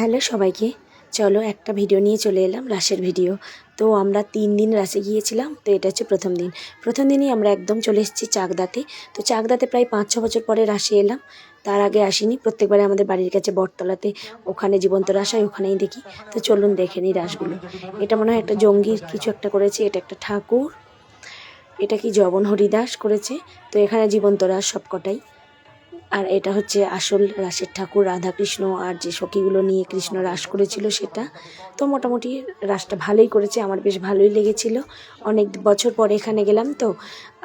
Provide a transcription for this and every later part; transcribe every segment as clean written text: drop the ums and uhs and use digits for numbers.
Hello সবাইকে, চলো একটা ভিডিও নিয়ে চলে এলাম, রাসের ভিডিও। তো আমরা 3 দিন রাসে গিয়েছিলাম। তো এটা হচ্ছে প্রথম দিনই আমরা একদম চলে এসেছি চাকদাতে। তো চাকদাতে প্রায় 5-6 বছর পরে রাসে এলাম, তার আগে আসিনি। প্রত্যেকবারে আমাদের বাড়ির কাছে বটতলাতে ওখানে জীবন্ত রাস হয়, ওখানেই দেখি। তো চলুন দেখে নিই রাসগুলো। এটা মনে হয় একটা জঙ্গির কিছু একটা করেছে, এটা একটা ঠাকুর, এটা কি জবন হরিদাস করেছে। তো এখানে জীবন্ত রাস সবকটাই। আর এটা হচ্ছে আসল রাসের ঠাকুর, রাধাকৃষ্ণ আর যে সখীগুলো নিয়ে কৃষ্ণ রাস করেছিল সেটা। তো মোটামুটি রাসটা ভালোই করেছে, আমার বেশ ভালোই লেগেছিল। অনেক বছর পরে এখানে গেলাম তো।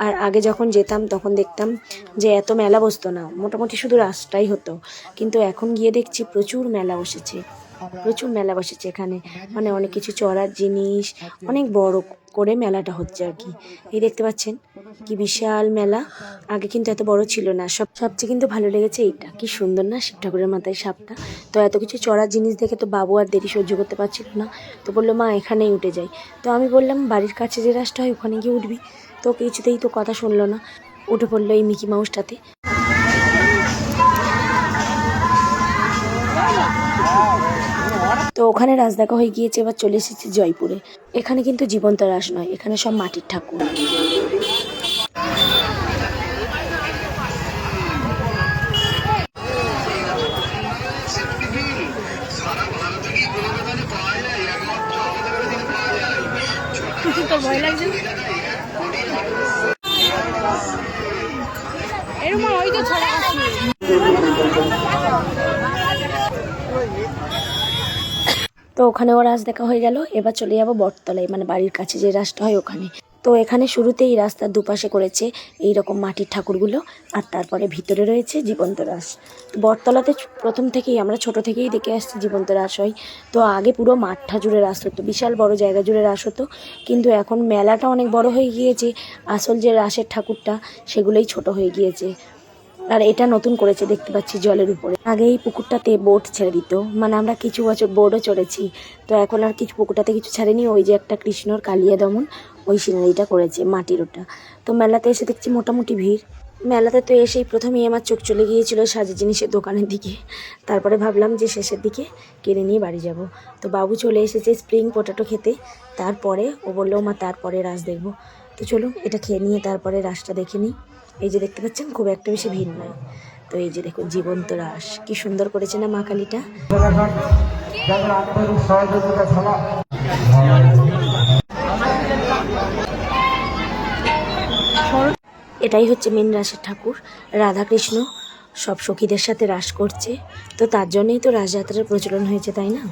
আর আগে যখন যেতাম তখন দেখতাম যে এত মেলা বসতো না, মোটামুটি শুধু রাসটাই হতো। কিন্তু এখন গিয়ে দেখছি প্রচুর মেলা বসেছে এখানে। মানে অনেক কিছু চড়ার জিনিস, অনেক বড় করে মেলাটা হচ্ছে আর কি। এই দেখতে পাচ্ছেন কি বিশাল মেলা, আগে কিন্তু এত বড় ছিল না। সবচেয়ে কিন্তু ভালো লেগেছে এইটা, কি সুন্দর না শিব ঠাকুরের মাথায় সাপটা। তো এত কিছু চড়ার জিনিস দেখে তো বাবু আর দেরি সহ্য করতে পারছিল না, তো বললো মা এখানেই উঠে যাই। তো আমি বললাম বাড়ির কাছে যে রাস্তা হয় ওখানে গিয়ে উঠবি। তো কিছুতেই তো কথা শুনলো না, উঠে পড়লো এই মিকি মাউসটাতে। তো ওখানে রাস দেখা হয়ে গিয়েছে, এবার চলে এসেছি জয়পুরে। এখানে কিন্তু জীবন্ত রাস নয়, এখানে সব মাটির ঠাকুর। তো ভয় লাগছে এরকম হয়তো ছড়া আছে। তো ওখানেও রাস দেখা হয়ে গেল, এবার চলে যাবো বটতলায়, মানে বাড়ির কাছে যে রাসটা হয় ওখানে। তো এখানে শুরুতেই রাস্তার দুপাশে করেছে এইরকম মাটির ঠাকুরগুলো, আর তারপরে ভিতরে রয়েছে জীবন্ত রাস। বটতলাতে প্রথম থেকেই আমরা ছোট থেকেই দেখে আসছি জীবন্ত রাস হয়। তো আগে পুরো মাঠটা জুড়ে রাস হতো, বিশাল বড় জায়গা জুড়ে রাস হতো। কিন্তু এখন মেলাটা অনেক বড় হয়ে গিয়েছে, আসল যে রাসের ঠাকুরটা সেগুলোই ছোট হয়ে গিয়েছে। আর এটা নতুন করেছে দেখতে পাচ্ছি জলের উপরে। আগে এই পুকুরটাতে বোট ছেড়ে দিত, মানে আমরা কিছু বছর বোটও চড়েছি। তো এখন আর কিছু পুকুরটাতে কিছু ছাড়েনি, ওই যে একটা কৃষ্ণর কালিয়া দমন ওই সিনারিটা করেছে মাটির ওটা। তো মেলাতে এসে দেখছি মোটামুটি ভিড়। মেলাতে তো এসেই প্রথমেই আমার চোখ চলে গিয়েছিল সাজের জিনিসের দোকানের দিকে। তারপরে ভাবলাম যে শেষের দিকে কিনে নিয়ে বাড়ি যাব। তো বাবু চলে এসেছে স্প্রিং পটেটো খেতে, তারপরে ও বললো মা তারপরে রাস দেখবো। তো চলুন এটা খেয়ে নিয়ে তারপরে রাসটা দেখে নিই। এই যে দেখতে পাচ্ছেন খুব একটা বেশি ভিড় নয়। তো এই যে দেখুন জীবন্ত রাস, কি সুন্দর করেছে না মা কালীটা। এটাই হচ্ছে মেন রাসের ঠাকুর, রাধাকৃষ্ণ সব সখীদের সাথে রাস করছে। তো তার জন্যই তো রাসযাত্রার প্রচলন হয়েছে, তাই না?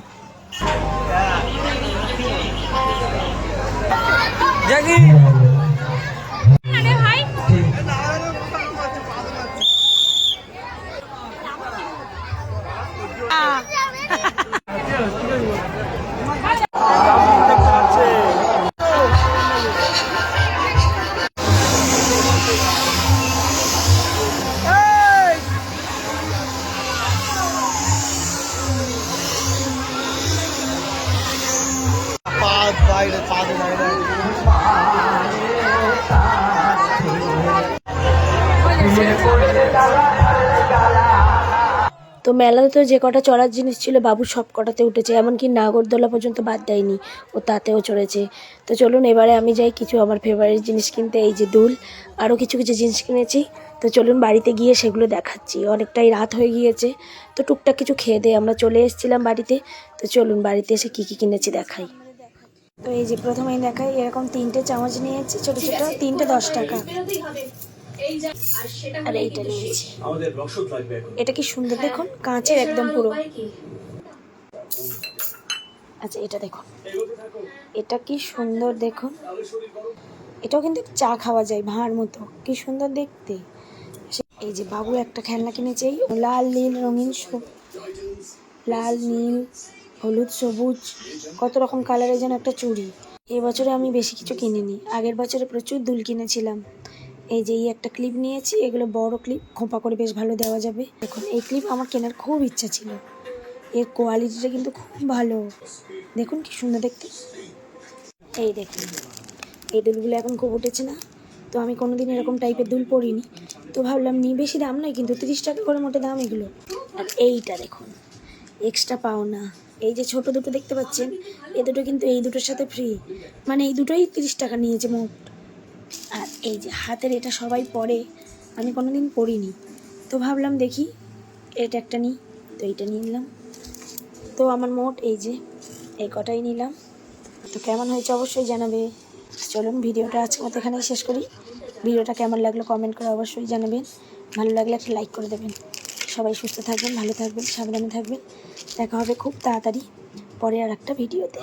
তো মেলাতে তো যে কটা চড়ার জিনিস ছিল বাবু সব কটাতে উঠেছে, এমনকি নাগরদোলা পর্যন্ত বাদ দেয়নি, ও তাতেও চড়েছে। তো চলুন এবারে আমি যাই কিছু আমার ফেভারিট জিনিস কিনতে। এই যে দুল, আরও কিছু কিছু জিনিস কিনেছি। তো চলুন বাড়িতে গিয়ে সেগুলো দেখাচ্ছি, অনেকটাই রাত হয়ে গিয়েছে। তো টুকটাক কিছু খেয়ে দিয়ে আমরা চলে এসেছিলাম বাড়িতে। তো চলুন বাড়িতে এসে কী কী কিনেছি দেখাই। তো এই যে প্রথমেই দেখাই, এরকম 3টে চামচ নিয়েছি, ছোটো ছোটো, 3টে 10 টাকা। আর এইটা নিয়েছি, এটা কি সুন্দর দেখুন, কাঁচের একদম পুরো। আচ্ছা এটা দেখুন, এটা কি সুন্দর দেখুন, এটাও কিন্তু চা খাওয়া যায় ভাঁড় মতো, কি সুন্দর দেখতে। এই যে বাবু একটা খেলনা কিনেছে, এই লাল নীল রঙিন, লাল নীল হলুদ সবুজ কত রকম কালারের যেন একটা চুড়ি। এবছরে আমি বেশি কিছু কিনিনি, আগের বছরে প্রচুর দুল কিনেছিলাম। এই যে এই একটা ক্লিপ নিয়েছি, এগুলো বড় ক্লিপ, খোঁপা করে বেশ ভালো দেওয়া যাবে। দেখুন এই ক্লিপ আমার কেনার খুব ইচ্ছা ছিল, এর কোয়ালিটিটা কিন্তু খুব ভালো, দেখুন কি সুন্দর দেখতে। এই দেখুন এই দুলগুলো এখন খুব উঠেছে না, তো আমি কোনোদিন এরকম টাইপের দুল পরিনি, তো ভাবলাম নিই, বেশি দাম নয় কিন্তু 30 টাকা করে মোটে দাম এগুলো। আর এইটা দেখুন, এক্সট্রা পাও না। এই যে ছোট দুটো দেখতে পাচ্ছেন, এই দুটো কিন্তু এই দুটোর সাথে ফ্রি, মানে এই দুটোই 30 টাকা নিয়েছে মোট। আর এই যে হাতের এটা সবাই পরে, আমি কোনোদিন পরিনি, তো ভাবলাম দেখি এটা একটা নিই, তো এইটা নিয়ে নিলাম। তো আমার মোট এই যে এই কটাই নিলাম। তো কেমন হয়েছে অবশ্যই জানাবে। চলুন ভিডিওটা আজকের মতো এখানেই শেষ করি। ভিডিওটা কেমন লাগলো কমেন্ট করে অবশ্যই জানাবেন, ভালো লাগলে একটা লাইক করে দেবেন। সবাই সুস্থ থাকবেন, ভালো থাকবেন, সাবধানে থাকবেন। দেখা হবে খুব তাড়াতাড়ি পরে আর একটা ভিডিওতে।